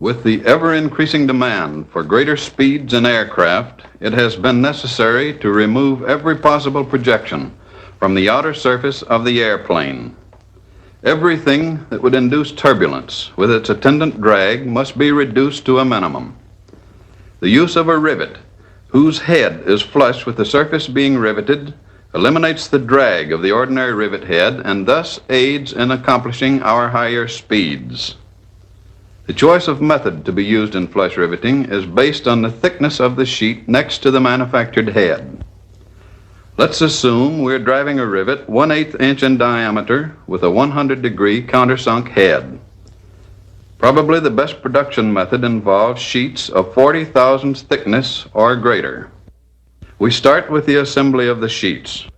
With the ever-increasing demand for greater speeds in aircraft, it has been necessary to remove every possible projection from the outer surface of the airplane. Everything that would induce turbulence with its attendant drag must be reduced to a minimum. The use of a rivet, whose head is flush with the surface being riveted, eliminates the drag of the ordinary rivet head and thus aids in accomplishing our higher speeds. The choice of method to be used in flush riveting is based on the thickness of the sheet next to the manufactured head. Let's assume we're driving a rivet 1/8 inch in diameter with a 100-degree countersunk head. Probably the best production method involves sheets of 40 thousandths thickness or greater. We start with the assembly of the sheets,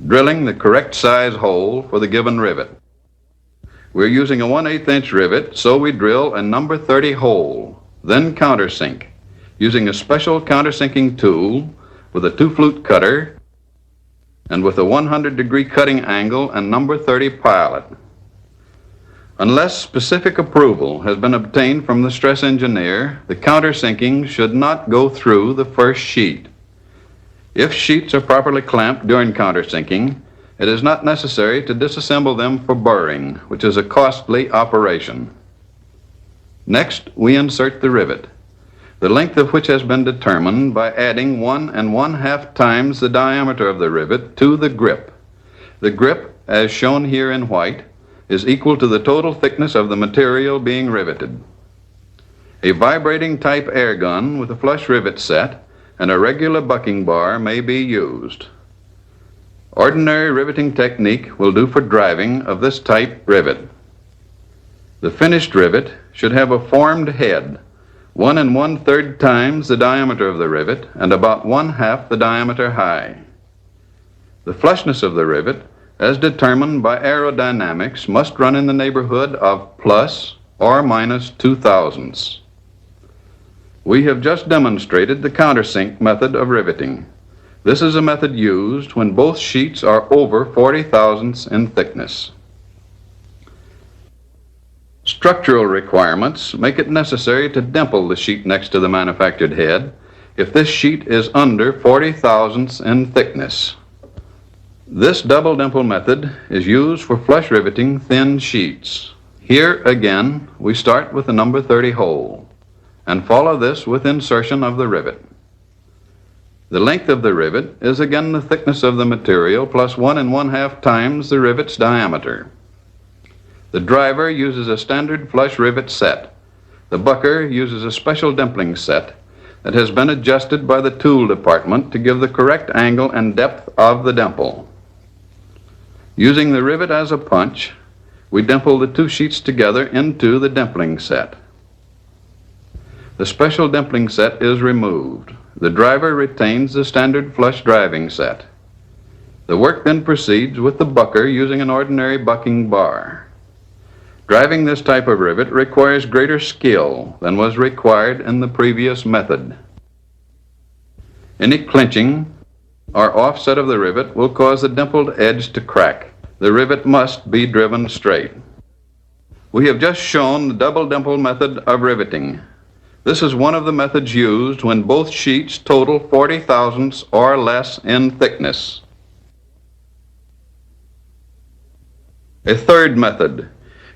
drilling the correct size hole for the given rivet. We're using a 1/8 inch rivet, so we drill a number 30 hole, then countersink, using a special countersinking tool with a 2-flute cutter and with a 100-degree cutting angle and number 30 pilot. Unless specific approval has been obtained from the stress engineer, the countersinking should not go through the first sheet. If sheets are properly clamped during countersinking, it is not necessary to disassemble them for burring, which is a costly operation. Next, we insert the rivet, the length of which has been determined by adding 1 1/2 times the diameter of the rivet to the grip. The grip, as shown here in white, is equal to the total thickness of the material being riveted. A vibrating type air gun with a flush rivet set and a regular bucking bar may be used. Ordinary riveting technique will do for driving of this type rivet. The finished rivet should have a formed head, 1 1/3 times the diameter of the rivet and about 1/2 the diameter high. The flushness of the rivet, as determined by aerodynamics, must run in the neighborhood of plus or minus 2 thousandths. We have just demonstrated the countersink method of riveting. This is a method used when both sheets are over 40 thousandths in thickness. Structural requirements make it necessary to dimple the sheet next to the manufactured head if this sheet is under 40 thousandths in thickness. This double dimple method is used for flush riveting thin sheets. Here again, we start with the number 30 hole and follow this with insertion of the rivet. The length of the rivet is again the thickness of the material plus 1 1/2 times the rivet's diameter. The driver uses a standard flush rivet set. The bucker uses a special dimpling set that has been adjusted by the tool department to give the correct angle and depth of the dimple. Using the rivet as a punch, we dimple the two sheets together into the dimpling set. The special dimpling set is removed. The driver retains the standard flush driving set. The work then proceeds with the bucker using an ordinary bucking bar. Driving this type of rivet requires greater skill than was required in the previous method. Any clinching or offset of the rivet will cause the dimpled edge to crack. The rivet must be driven straight. We have just shown the double dimple method of riveting. This is one of the methods used when both sheets total 40 thousandths or less in thickness. A third method,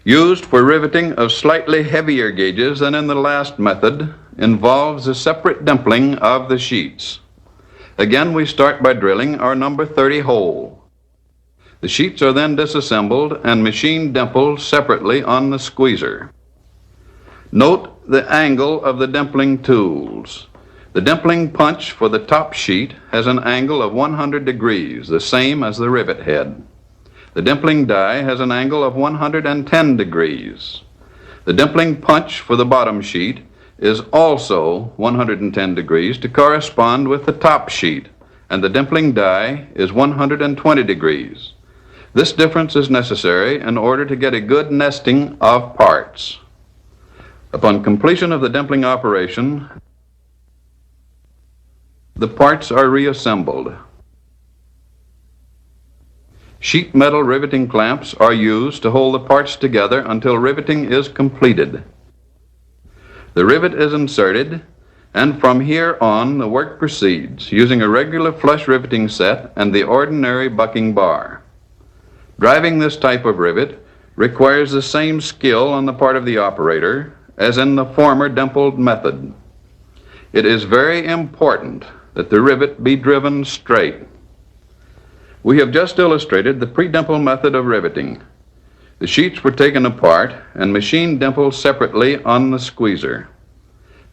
used for riveting of slightly heavier gauges than in the last method, involves a separate dimpling of the sheets. Again, we start by drilling our number 30 hole. The sheets are then disassembled and machine dimpled separately on the squeezer. Note the angle of the dimpling tools. The dimpling punch for the top sheet has an angle of 100 degrees, the same as the rivet head. The dimpling die has an angle of 110 degrees. The dimpling punch for the bottom sheet is also 110 degrees to correspond with the top sheet, and the dimpling die is 120 degrees. This difference is necessary in order to get a good nesting of parts. Upon completion of the dimpling operation, the parts are reassembled. Sheet metal riveting clamps are used to hold the parts together until riveting is completed. The rivet is inserted, and from here on the work proceeds using a regular flush riveting set and the ordinary bucking bar. Driving this type of rivet requires the same skill on the part of the operator as in the former dimpled method. It is very important that the rivet be driven straight. We have just illustrated the pre-dimple method of riveting. The sheets were taken apart and machine dimpled separately on the squeezer.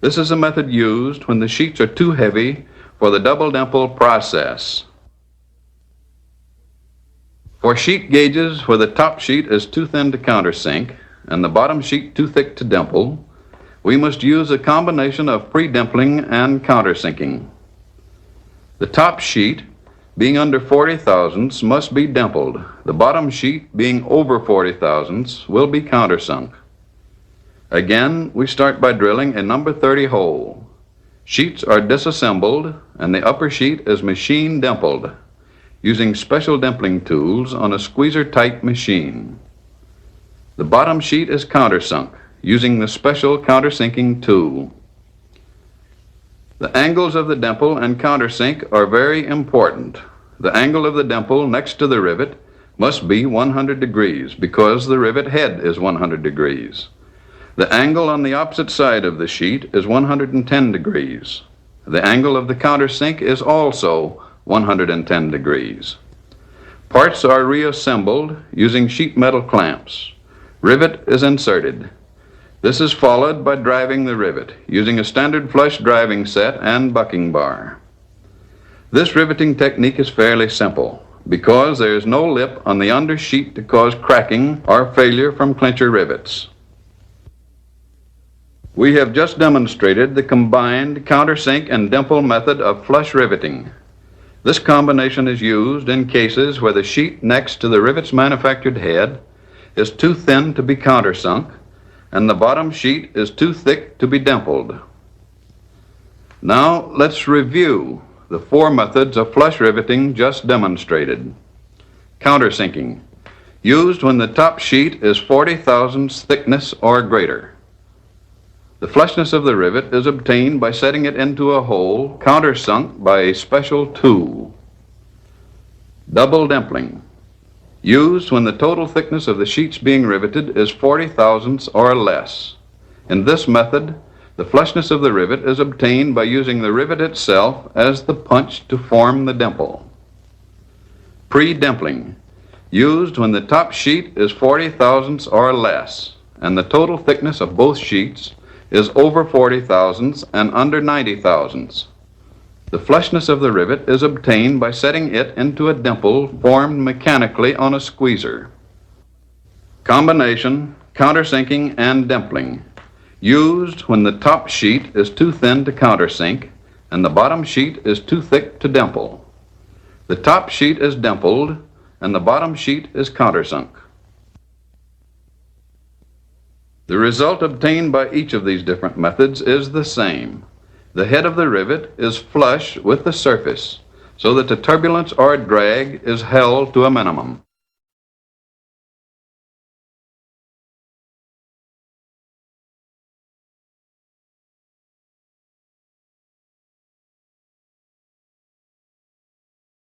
This is a method used when the sheets are too heavy for the double dimple process. For sheet gauges where the top sheet is too thin to countersink and the bottom sheet too thick to dimple, we must use a combination of pre-dimpling and countersinking. The top sheet, being under 40 thousandths, must be dimpled. The bottom sheet, being over 40 thousandths, will be countersunk. Again, we start by drilling a number 30 hole. Sheets are disassembled and the upper sheet is machine dimpled using special dimpling tools on a squeezer-type machine. The bottom sheet is countersunk using the special countersinking tool. The angles of the dimple and countersink are very important. The angle of the dimple next to the rivet must be 100 degrees because the rivet head is 100 degrees. The angle on the opposite side of the sheet is 110 degrees. The angle of the countersink is also 110 degrees. Parts are reassembled using sheet metal clamps. Rivet is inserted. This is followed by driving the rivet using a standard flush driving set and bucking bar. This riveting technique is fairly simple because there is no lip on the under sheet to cause cracking or failure from clincher rivets. We have just demonstrated the combined countersink and dimple method of flush riveting. This combination is used in cases where the sheet next to the rivet's manufactured head is too thin to be countersunk and the bottom sheet is too thick to be dimpled. Now let's review the four methods of flush riveting just demonstrated. Countersinking, used when the top sheet is 40 thousandths thickness or greater. The flushness of the rivet is obtained by setting it into a hole countersunk by a special tool. Double dimpling, used when the total thickness of the sheets being riveted is 40 thousandths or less. In this method, the flushness of the rivet is obtained by using the rivet itself as the punch to form the dimple. Pre-dimpling, used when the top sheet is 40 thousandths or less, and the total thickness of both sheets is over 40 thousandths and under 90 thousandths. The flushness of the rivet is obtained by setting it into a dimple formed mechanically on a squeezer. Combination, countersinking, and dimpling, used when the top sheet is too thin to countersink and the bottom sheet is too thick to dimple. The top sheet is dimpled and the bottom sheet is countersunk. The result obtained by each of these different methods is the same. The head of the rivet is flush with the surface so that the turbulence or drag is held to a minimum.